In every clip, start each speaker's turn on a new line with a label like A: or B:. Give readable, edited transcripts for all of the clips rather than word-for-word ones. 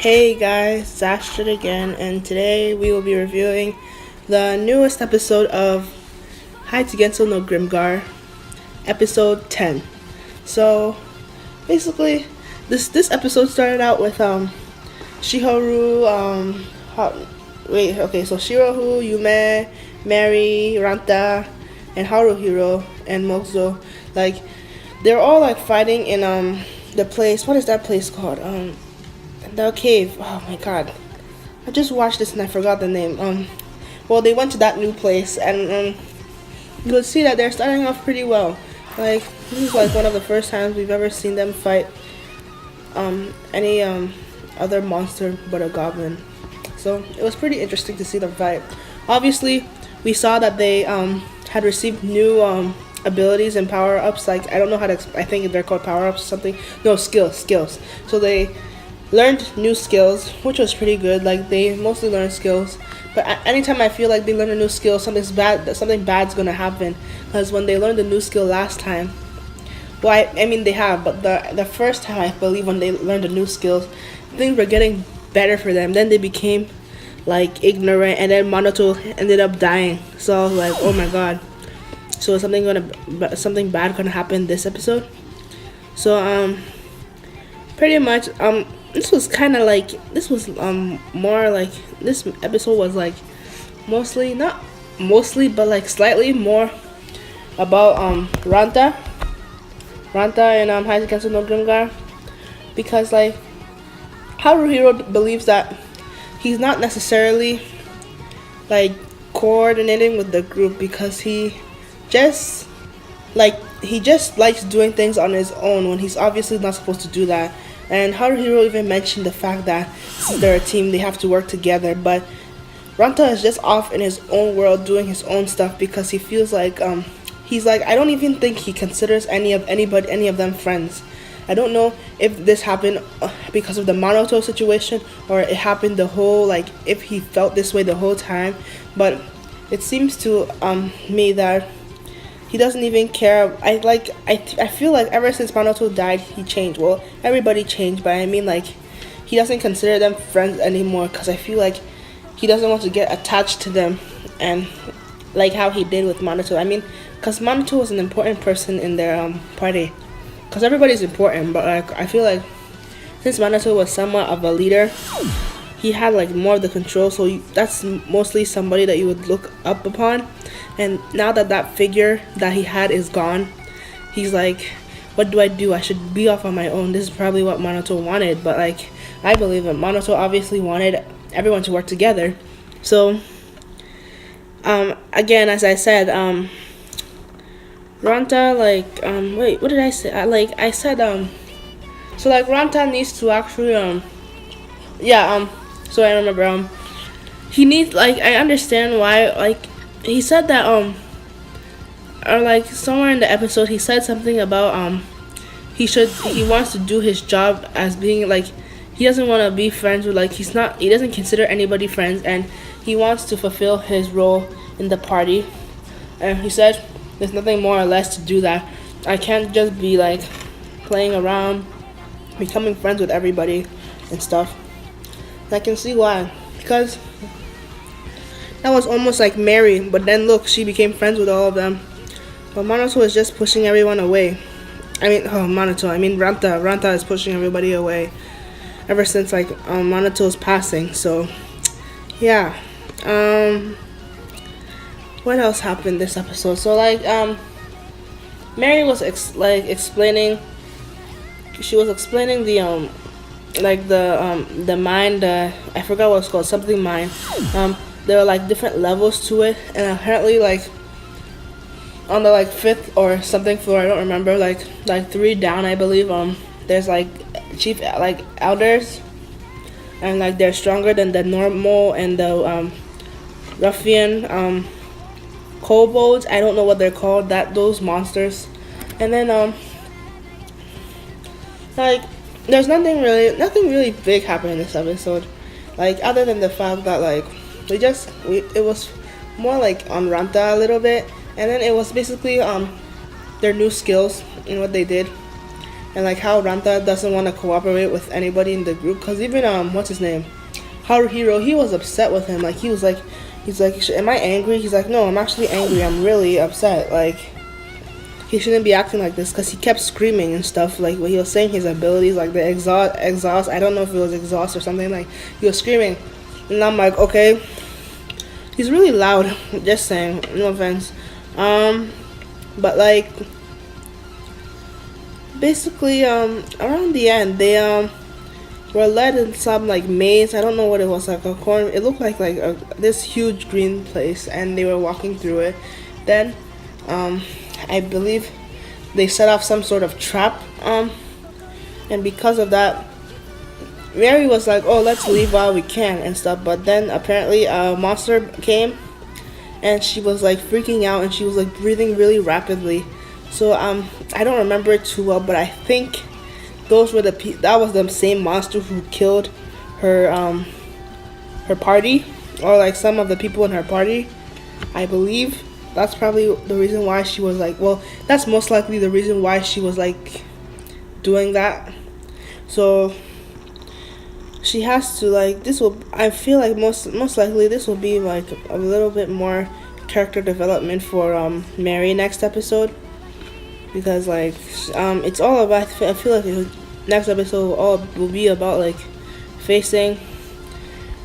A: Hey guys, it's Astrid again, and today we will be reviewing the newest episode of Gensou no Grimgar, episode 10. So, basically, this episode started out with Shihoru, so Shirohu, Yume, Mary, Ranta, and Haruhiro and Mozo, like they're all like fighting in the place. What is that place called? The cave. Oh my god. I just watched this and I forgot the name. Well, they went to that new place and you would see that they're starting off pretty well. Like, this is like one of the first times we've ever seen them fight any other monster but a goblin. So it was pretty interesting to see them fight. Obviously, we saw that they had received new abilities and power-ups. Like, I don't know how to I think they're called power-ups or something. No, skills. So they learned new skills, which was pretty good. Like, they mostly learned skills, but anytime I feel like they learn a new skill, something bad's gonna happen. Because when they learned the new skill last time, well, I mean they have, but the first time I believe when they learned the new skills, things were getting better for them. Then they became like ignorant, and then Monoto ended up dying. So I was like, oh my god. So is something bad gonna happen this episode? So pretty much this was more like, this episode was like not mostly but like slightly more about Ranta and Gensou no Grimgar, because like Haruhiro believes that he's not necessarily like coordinating with the group, because he just likes doing things on his own when he's obviously not supposed to do that. And Haruhiro even mentioned the fact that since they're a team, they have to work together. But Ranta is just off in his own world doing his own stuff, because he feels like he's like, I don't even think he considers any of them friends. I don't know if this happened because of the Monoto situation, or it happened if he felt this way the whole time. But it seems to me that he doesn't even care. I feel like ever since Monoto died, he changed. Well, everybody changed, but I mean like he doesn't consider them friends anymore, because I feel like he doesn't want to get attached to them, and like how he did with Monoto. I mean, because Monoto was an important person in their party, because everybody's important, but like I feel like since Monoto was somewhat of a leader, he had like more of the control. So that's mostly somebody that you would look up upon. And now that figure that he had is gone, he's like, what do? I should be off on my own. This is probably what Monoto wanted, but like I believe it. Monoto obviously wanted everyone to work together. So again, as I said, Ranta, wait, what did I say? I said so like Ranta needs to actually so I remember he needs, like, I understand why, like he said that or like somewhere in the episode he said something about he wants to do his job as being like, he doesn't want to be friends with, like, he doesn't consider anybody friends, and he wants to fulfill his role in the party. And he said there's nothing more or less to do that. I can't just be like playing around, becoming friends with everybody and stuff. And I can see why, because that was almost like Mary, but then look, she became friends with all of them. But Monoto is just pushing everyone away. I mean, Ranta is pushing everybody away ever since like Monoto's passing. So yeah. What else happened this episode? So like Mary was explaining. She was explaining the the mind. I forgot what it's called. Something mind. There are like different levels to it, and apparently like on the like 5th or something floor, I don't remember, like 3 down, I believe, there's like chief like elders, and like they're stronger than the normal and the ruffian kobolds. I don't know what they're called, those monsters. And then like there's nothing really big happened in this episode, like other than the fact that like it was more like on Ranta a little bit, and then it was basically their new skills and what they did. and like how Ranta doesn't want to cooperate with anybody in the group. Cause even what's his name, Haruhiro, he was upset with him. Like he's like, am I angry? He's like, no, I'm actually angry. I'm really upset. Like he shouldn't be acting like this, because he kept screaming and stuff. Like when he was saying his abilities, like the exhaust. I don't know if it was exhaust or something. Like he was screaming, and I'm like, okay, he's really loud. Just saying, no offense. But like basically, around the end, they were led in some like maze. I don't know what it was, like a corner. It looked like this huge green place, and they were walking through it. Then I believe they set off some sort of trap, and because of that, Mary was like, oh, let's leave while we can and stuff. But then apparently a monster came, and she was like freaking out, and she was like breathing really rapidly. So I don't remember it too well, but I think those were that was the same monster who killed her her party, or like some of the people in her party, I believe. That's probably the reason why she was like, well, that's most likely the reason why she was like doing that. So she has to like, I feel like most likely this will be like a little bit more character development for Mary next episode, because like it's all about, I feel like the next episode will be about like facing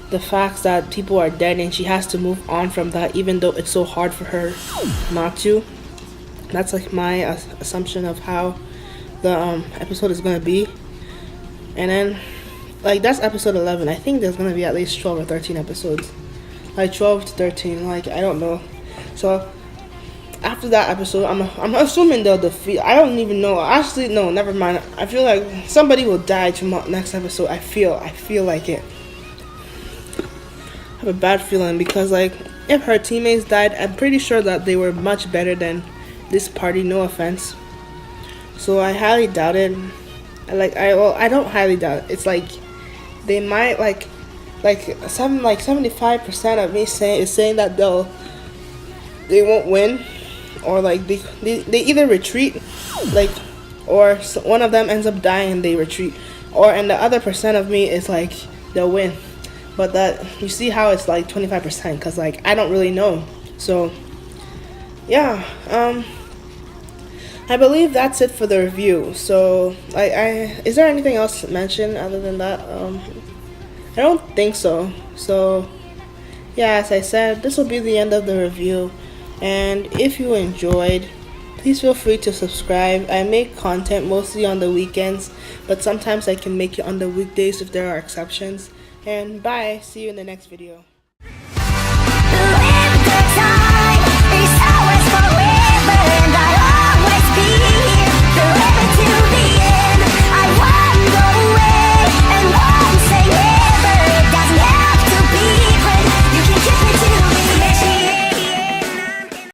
A: the facts that people are dead, and she has to move on from that, even though it's so hard for her not to. That's like my assumption of how the episode is going to be. And then like that's episode 11. I think there's going to be at least 12 or 13 episodes, like 12 to 13, like I don't know. So after that episode, I'm assuming they'll defeat. I don't even know. Actually, no, never mind. I feel like somebody will die tomorrow, next episode. I feel like it. I have a bad feeling, because like if her teammates died, I'm pretty sure that they were much better than this party. No offense. So I highly doubt it. I don't highly doubt it. It's like they might like 75% of me saying that they won't win, or like they either retreat, like, or one of them ends up dying and they retreat, and the other percent of me is like they'll win. But that, you see how it's like 25%, because like I don't really know. So yeah, I believe that's it for the review. So is there anything else to mention other than that? I don't think so. So yeah, as I said, this will be the end of the review. And if you enjoyed, please feel free to subscribe. I make content mostly on the weekends, but sometimes I can make it on the weekdays if there are exceptions. And bye, see you in the next video.